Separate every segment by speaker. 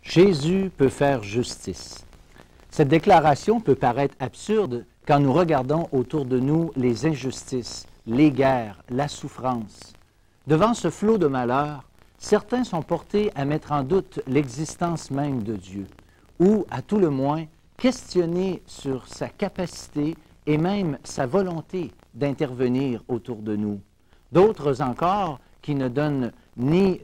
Speaker 1: Jésus peut faire justice. Cette déclaration peut paraître absurde quand nous regardons autour de nous les injustices, les guerres, la souffrance. Devant ce flot de malheur, certains sont portés à mettre en doute l'existence même de Dieu, ou, à tout le moins, questionner sur sa capacité et même sa volonté d'intervenir autour de nous. D'autres encore qui ne doutent ni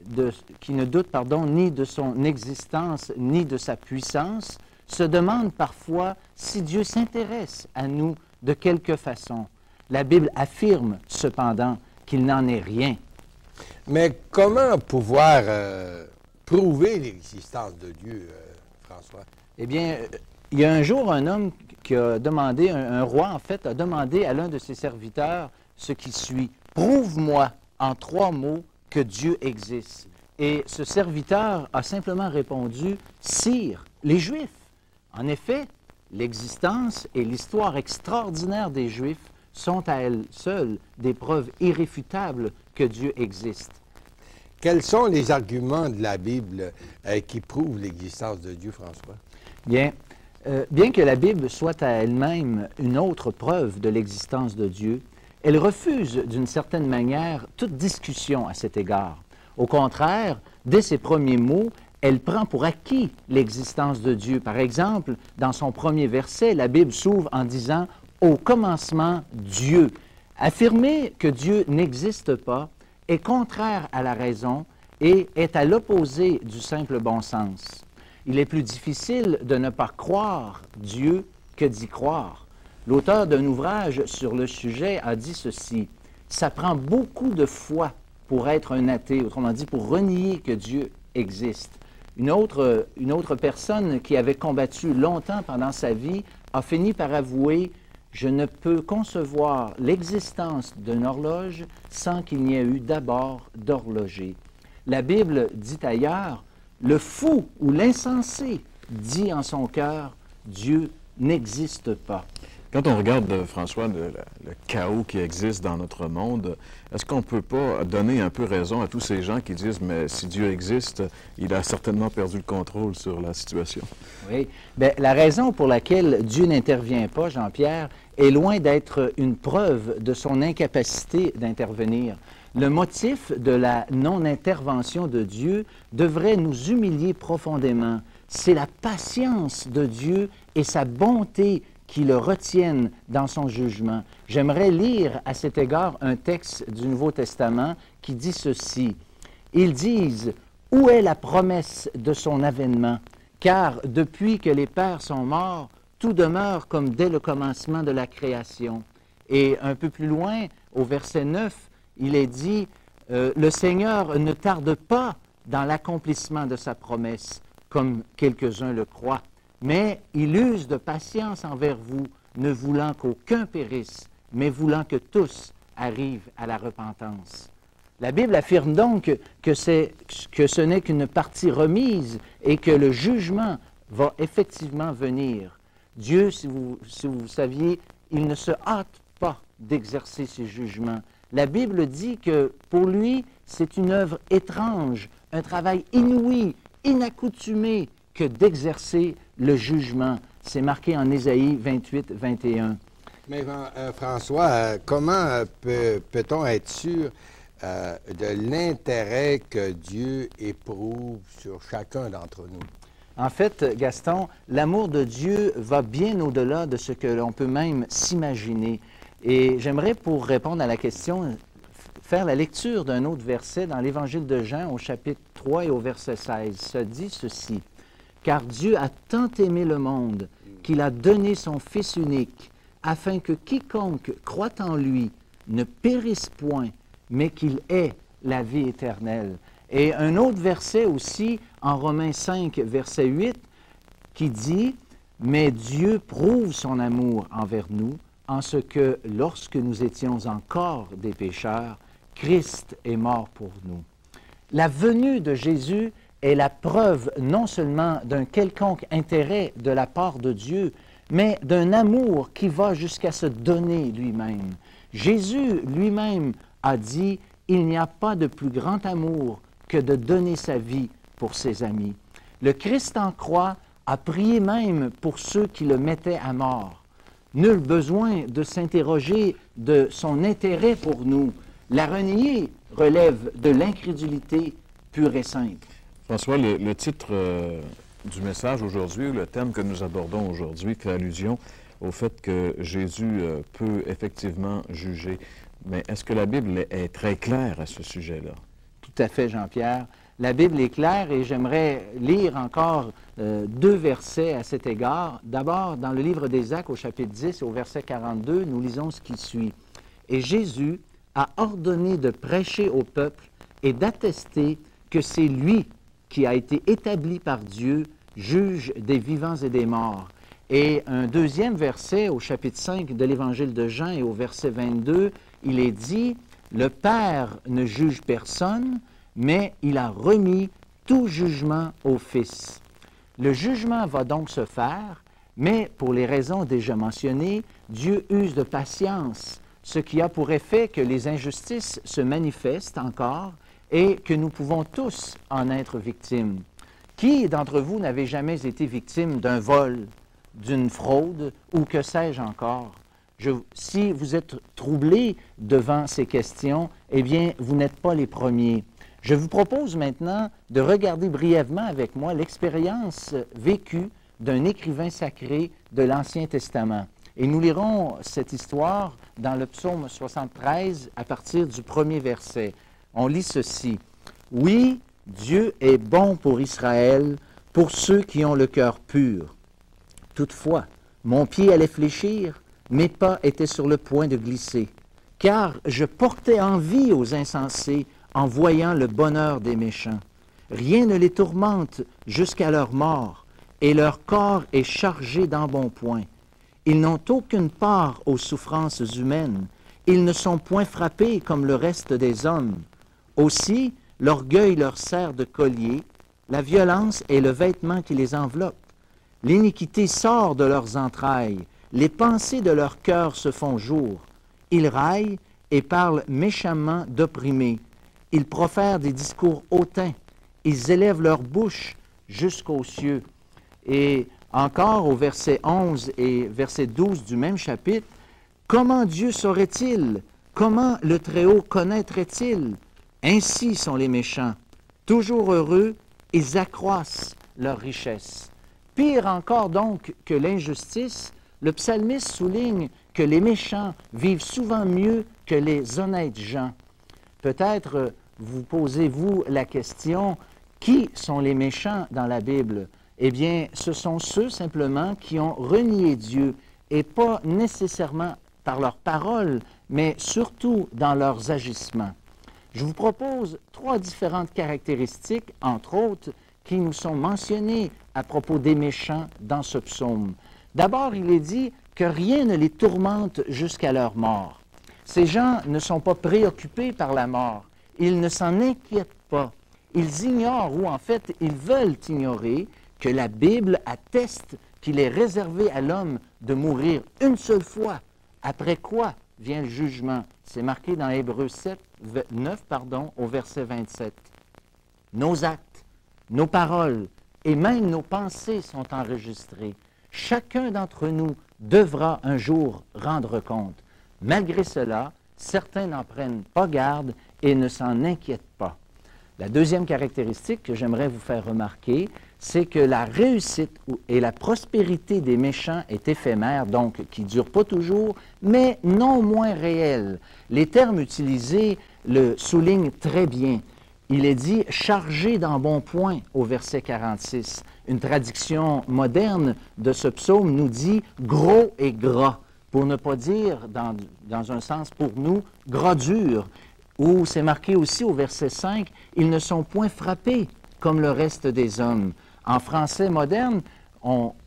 Speaker 1: de son existence ni de sa puissance, se demandent parfois si Dieu s'intéresse à nous de quelque façon. La Bible affirme cependant qu'il n'en est rien.
Speaker 2: Mais comment pouvoir prouver l'existence de Dieu, François?
Speaker 1: Eh bien, il y a un jour un homme qui a demandé, un roi en fait, a demandé à l'un de ses serviteurs ce qui suit. « Prouve-moi en 3 mots que Dieu existe. » Et ce serviteur a simplement répondu « Sire, les Juifs. » En effet, l'existence et l'histoire extraordinaire des Juifs sont à elles seules des preuves irréfutables que Dieu existe.
Speaker 2: Quels sont les arguments de la Bible qui prouvent l'existence de Dieu, François?
Speaker 1: Bien que la Bible soit à elle-même une autre preuve de l'existence de Dieu, elle refuse d'une certaine manière toute discussion à cet égard. Au contraire, dès ses premiers mots, elle prend pour acquis l'existence de Dieu. Par exemple, dans son premier verset, la Bible s'ouvre en disant « Au commencement, Dieu ». Affirmer que Dieu n'existe pas est contraire à la raison et est à l'opposé du simple bon sens. Il est plus difficile de ne pas croire Dieu que d'y croire. L'auteur d'un ouvrage sur le sujet a dit ceci: « Ça prend beaucoup de foi pour être un athée, autrement dit pour renier que Dieu existe. » Une autre personne qui avait combattu longtemps pendant sa vie a fini par avouer « Je ne peux concevoir l'existence d'une horloge sans qu'il n'y ait eu d'abord d'horloger. » La Bible dit ailleurs « Le fou ou l'insensé dit en son cœur « Dieu n'existe pas. »
Speaker 3: Quand on regarde, François, le chaos qui existe dans notre monde, est-ce qu'on ne peut pas donner un peu raison à tous ces gens qui disent « mais si Dieu existe, il a certainement perdu le contrôle sur la situation ».
Speaker 1: Oui. Bien, la raison pour laquelle Dieu n'intervient pas, Jean-Pierre, est loin d'être une preuve de son incapacité d'intervenir. Le motif de la non-intervention de Dieu devrait nous humilier profondément. C'est la patience de Dieu et sa bonté qui le retiennent dans son jugement. J'aimerais lire à cet égard un texte du Nouveau Testament qui dit ceci. Ils disent « Où est la promesse de son avènement? Car depuis que les pères sont morts, tout demeure comme dès le commencement de la création. » Et un peu plus loin, au verset 9, il est dit « Le Seigneur ne tarde pas dans l'accomplissement de sa promesse, comme quelques-uns le croient. Mais il use de patience envers vous, ne voulant qu'aucun périsse, mais voulant que tous arrivent à la repentance. » La Bible affirme donc que ce n'est qu'une partie remise et que le jugement va effectivement venir. Dieu, si vous saviez, il ne se hâte pas d'exercer ses jugements. La Bible dit que pour lui, c'est une œuvre étrange, un travail inouï, inaccoutumé, que d'exercer le jugement. C'est marqué en Ésaïe 28, 21.
Speaker 2: Mais François, comment peut-on être sûr de l'intérêt que Dieu éprouve sur chacun d'entre nous?
Speaker 1: En fait, Gaston, l'amour de Dieu va bien au-delà de ce que l'on peut même s'imaginer. Et j'aimerais, pour répondre à la question, faire la lecture d'un autre verset dans l'Évangile de Jean au chapitre 3 et au verset 16. Ça dit ceci: « Car Dieu a tant aimé le monde qu'il a donné son Fils unique, afin que quiconque croit en lui ne périsse point, mais qu'il ait la vie éternelle. » Et un autre verset aussi, en Romains 5, verset 8, qui dit « Mais Dieu prouve son amour envers nous, en ce que, lorsque nous étions encore des pécheurs, Christ est mort pour nous. » La venue de Jésus est la preuve non seulement d'un quelconque intérêt de la part de Dieu, mais d'un amour qui va jusqu'à se donner lui-même. Jésus lui-même a dit « Il n'y a pas de plus grand amour que de donner sa vie pour ses amis. » Le Christ en croix a prié même pour ceux qui le mettaient à mort. Nul besoin de s'interroger de son intérêt pour nous. La renier relève de l'incrédulité pure et simple.
Speaker 3: François, le titre du message aujourd'hui, le thème que nous abordons aujourd'hui, fait allusion au fait que Jésus peut effectivement juger. Mais est-ce que la Bible est très claire à ce sujet-là?
Speaker 1: Tout à fait, Jean-Pierre. La Bible est claire et j'aimerais lire encore 2 versets à cet égard. D'abord, dans le livre des Actes, au chapitre 10, au verset 42, nous lisons ce qui suit. « Et Jésus a ordonné de prêcher au peuple et d'attester que c'est lui qui a été établi par Dieu, juge des vivants et des morts. » Et un deuxième verset, au chapitre 5 de l'Évangile de Jean et au verset 22, il est dit « Le Père ne juge personne, mais il a remis tout jugement au Fils. » Le jugement va donc se faire, mais pour les raisons déjà mentionnées, Dieu use de patience, ce qui a pour effet que les injustices se manifestent encore et que nous pouvons tous en être victimes. Qui d'entre vous n'avait jamais été victime d'un vol, d'une fraude ou que sais-je encore? Si vous êtes troublés devant ces questions, eh bien, vous n'êtes pas les premiers. Je vous propose maintenant de regarder brièvement avec moi l'expérience vécue d'un écrivain sacré de l'Ancien Testament. Et nous lirons cette histoire dans le psaume 73 à partir du 1er verset. On lit ceci. « Oui, Dieu est bon pour Israël, pour ceux qui ont le cœur pur. Toutefois, mon pied allait fléchir, mes pas étaient sur le point de glisser, car je portais envie aux insensés en voyant le bonheur des méchants. Rien ne les tourmente jusqu'à leur mort, et leur corps est chargé d'embonpoint. Ils n'ont aucune part aux souffrances humaines, ils ne sont point frappés comme le reste des hommes. Aussi, l'orgueil leur sert de collier, la violence est le vêtement qui les enveloppe. L'iniquité sort de leurs entrailles, les pensées de leur cœur se font jour. Ils raillent et parlent méchamment d'opprimés. Ils profèrent des discours hautains. Ils élèvent leur bouche jusqu'aux cieux. » Et encore au verset 11 et verset 12 du même chapitre, « Comment Dieu saurait-il? Comment le Très-Haut connaîtrait-il? Ainsi sont les méchants. Toujours heureux, ils accroissent leur richesse. » Pire encore donc que l'injustice, le psalmiste souligne que les méchants vivent souvent mieux que les honnêtes gens. Peut-être vous posez-vous la question, qui sont les méchants dans la Bible? Eh bien, ce sont ceux simplement qui ont renié Dieu, et pas nécessairement par leurs paroles, mais surtout dans leurs agissements. Je vous propose 3 différentes caractéristiques, entre autres, qui nous sont mentionnées à propos des méchants dans ce psaume. D'abord, il est dit que rien ne les tourmente jusqu'à leur mort. Ces gens ne sont pas préoccupés par la mort. Ils ne s'en inquiètent pas. Ils ignorent, ou en fait, ils veulent ignorer que la Bible atteste qu'il est réservé à l'homme de mourir une seule fois, après quoi vient le jugement. C'est marqué dans Hébreux 9, au verset 27. Nos actes, nos paroles et même nos pensées sont enregistrées. Chacun d'entre nous devra un jour rendre compte. Malgré cela, certains n'en prennent pas garde et ne s'en inquiètent pas. La deuxième caractéristique que j'aimerais vous faire remarquer, c'est que la réussite et la prospérité des méchants est éphémère, donc qui ne dure pas toujours, mais non moins réelle. Les termes utilisés le soulignent très bien. Il est dit « chargé d'embonpoint » au verset 46. Une traduction moderne de ce psaume nous dit « gros et gras », pour ne pas dire, dans un sens pour nous, « gras dur », où c'est marqué aussi au verset 5 « ils ne sont point frappés comme le reste des hommes ». En français moderne,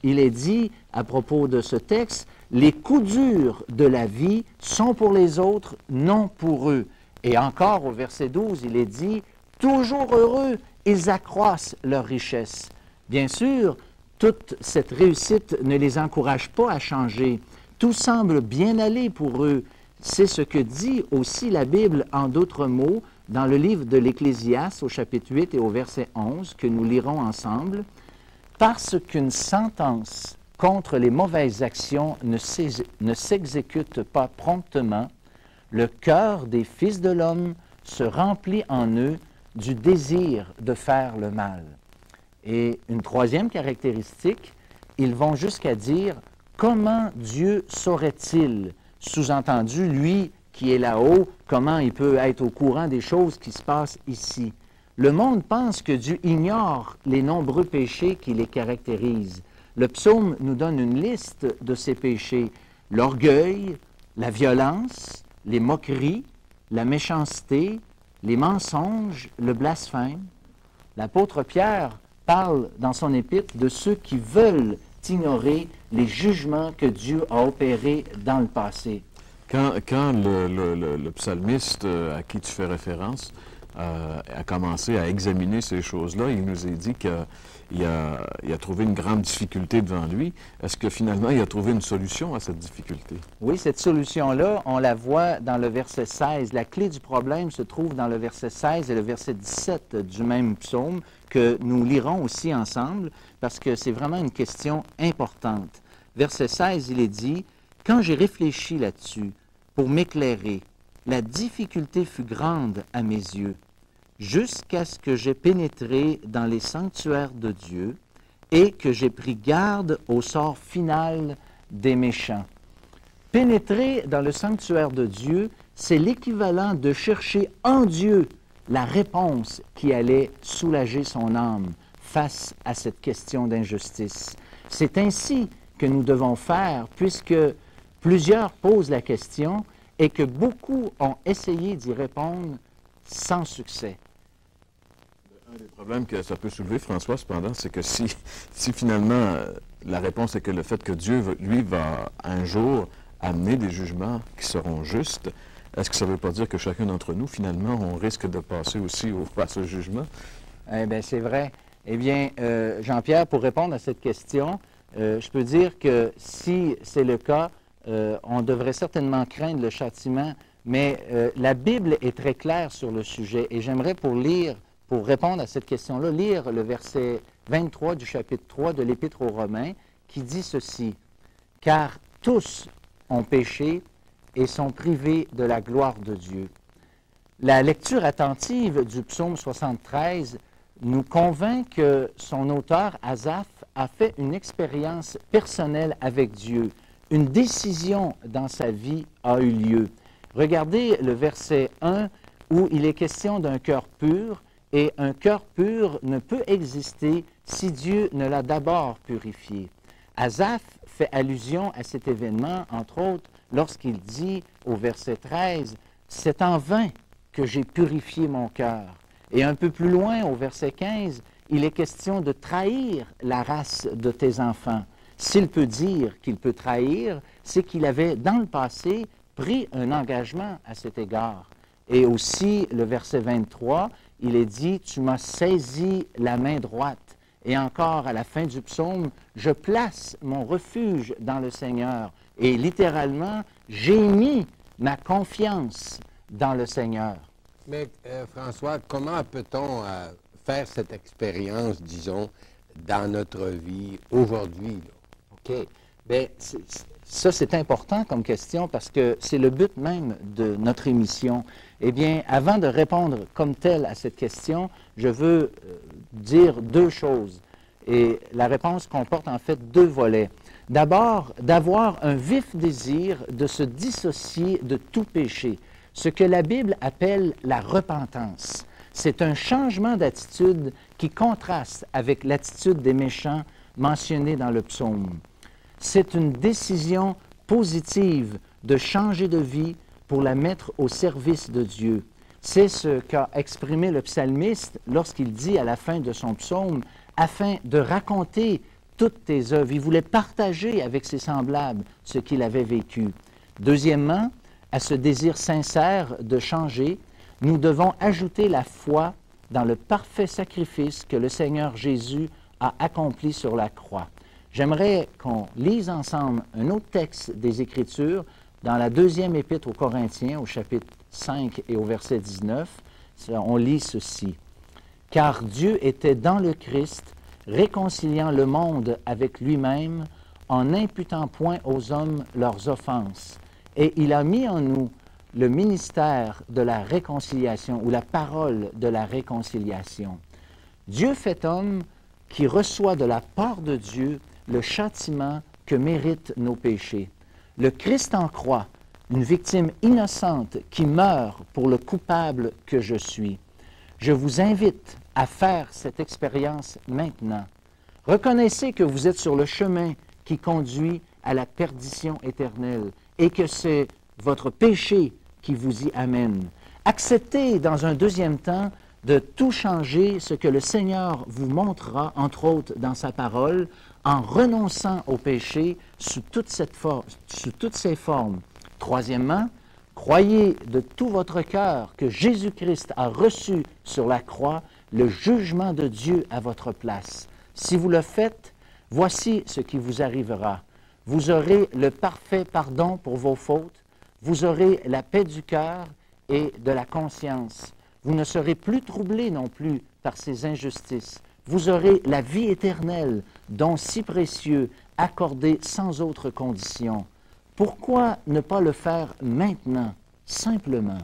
Speaker 1: il est dit à propos de ce texte « les coups durs de la vie sont pour les autres, non pour eux ». Et encore au verset 12, il est dit « toujours heureux, ils accroissent leur richesse ». Bien sûr, toute cette réussite ne les encourage pas à changer. Tout semble bien aller pour eux. C'est ce que dit aussi la Bible en d'autres mots dans le livre de l'Ecclésiaste au chapitre 8 et au verset 11 que nous lirons ensemble. Parce qu'une sentence contre les mauvaises actions ne s'exécute pas promptement, le cœur des fils de l'homme se remplit en eux du désir de faire le mal. Et une troisième caractéristique, ils vont jusqu'à dire « Comment Dieu saurait-il » sous-entendu, lui qui est là-haut, comment il peut être au courant des choses qui se passent ici. Le monde pense que Dieu ignore les nombreux péchés qui les caractérisent. Le psaume nous donne une liste de ces péchés. L'orgueil, la violence, les moqueries, la méchanceté, les mensonges, le blasphème. L'apôtre Pierre parle dans son épître de ceux qui veulent ignorer les jugements que Dieu a opérés dans le passé.
Speaker 3: Quand le psalmiste à qui tu fais référence a commencé à examiner ces choses-là, il nous a dit qu'il a trouvé une grande difficulté devant lui. Est-ce que finalement, il a trouvé une solution à cette difficulté?
Speaker 1: Oui, cette solution-là, on la voit dans le verset 16. La clé du problème se trouve dans le verset 16 et le verset 17 du même psaume que nous lirons aussi ensemble parce que c'est vraiment une question importante. Verset 16, il est dit « Quand j'ai réfléchi là-dessus pour m'éclairer, la difficulté fut grande à mes yeux, jusqu'à ce que j'ai pénétré dans les sanctuaires de Dieu et que j'ai pris garde au sort final des méchants. » Pénétrer dans le sanctuaire de Dieu, c'est l'équivalent de chercher en Dieu la réponse qui allait soulager son âme face à cette question d'injustice. C'est ainsi que nous devons faire, puisque plusieurs posent la question et que beaucoup ont essayé d'y répondre sans succès.
Speaker 3: Un des problèmes que ça peut soulever, François, cependant, c'est que si finalement la réponse est que le fait que Dieu, lui, va un jour amener des jugements qui seront justes, est-ce que ça ne veut pas dire que chacun d'entre nous, finalement, on risque de passer aussi à ce jugement?
Speaker 1: Eh bien, c'est vrai. Eh bien, Jean-Pierre, pour répondre à cette question, je peux dire que si c'est le cas, on devrait certainement craindre le châtiment, mais la Bible est très claire sur le sujet. Et j'aimerais, pour répondre à cette question-là, lire le verset 23 du chapitre 3 de l'Épître aux Romains, qui dit ceci, « Car tous ont péché et sont privés de la gloire de Dieu. » La lecture attentive du psaume 73 nous convainc que son auteur, Asaph, a fait une expérience personnelle avec Dieu. Une décision dans sa vie a eu lieu. Regardez le verset 1 où il est question d'un cœur pur, et un cœur pur ne peut exister si Dieu ne l'a d'abord purifié. Asaph fait allusion à cet événement, entre autres, lorsqu'il dit au verset 13, « C'est en vain que j'ai purifié mon cœur. » Et un peu plus loin, au verset 15, il est question de trahir la race de tes enfants. S'il peut dire qu'il peut trahir, c'est qu'il avait, dans le passé, pris un engagement à cet égard. Et aussi, le verset 23, il est dit, « Tu m'as saisi la main droite. » Et encore, à la fin du psaume, « Je place mon refuge dans le Seigneur. » Et littéralement, « J'ai mis ma confiance dans le Seigneur. »
Speaker 2: Mais François, comment peut-on faire cette expérience, disons, dans notre vie aujourd'hui?
Speaker 1: OK. Bien, ça, c'est important comme question parce que c'est le but même de notre émission. Eh bien, avant de répondre comme tel à cette question, je veux dire deux choses. Et la réponse comporte en fait deux volets. D'abord, d'avoir un vif désir de se dissocier de tout péché, ce que la Bible appelle la repentance. C'est un changement d'attitude qui contraste avec l'attitude des méchants mentionnée dans le psaume. C'est une décision positive de changer de vie pour la mettre au service de Dieu. C'est ce qu'a exprimé le psalmiste lorsqu'il dit à la fin de son psaume, afin de raconter toutes tes œuvres. Il voulait partager avec ses semblables ce qu'il avait vécu. Deuxièmement, à ce désir sincère de changer, nous devons ajouter la foi dans le parfait sacrifice que le Seigneur Jésus a accompli sur la croix. J'aimerais qu'on lise ensemble un autre texte des Écritures dans la deuxième épître aux Corinthiens, au chapitre 5 et au verset 19. On lit ceci. « Car Dieu était dans le Christ, réconciliant le monde avec lui-même, en n'imputant point aux hommes leurs offenses. Et il a mis en nous le ministère de la réconciliation, ou la parole de la réconciliation. Dieu fait homme qui reçoit de la part de Dieu le châtiment que méritent nos péchés. Le Christ en croix, une victime innocente qui meurt pour le coupable que je suis. Je vous invite à faire cette expérience maintenant. Reconnaissez que vous êtes sur le chemin qui conduit à la perdition éternelle et que c'est votre péché qui vous y amène. Acceptez dans un deuxième temps de tout changer ce que le Seigneur vous montrera, entre autres dans sa parole, en renonçant au péché sous toutes ses formes. Troisièmement, croyez de tout votre cœur que Jésus-Christ a reçu sur la croix le jugement de Dieu à votre place. Si vous le faites, voici ce qui vous arrivera. Vous aurez le parfait pardon pour vos fautes, vous aurez la paix du cœur et de la conscience. Vous ne serez plus troublés non plus par ces injustices. Vous aurez la vie éternelle, don si précieux, accordé sans autre condition. Pourquoi ne pas le faire maintenant, simplement?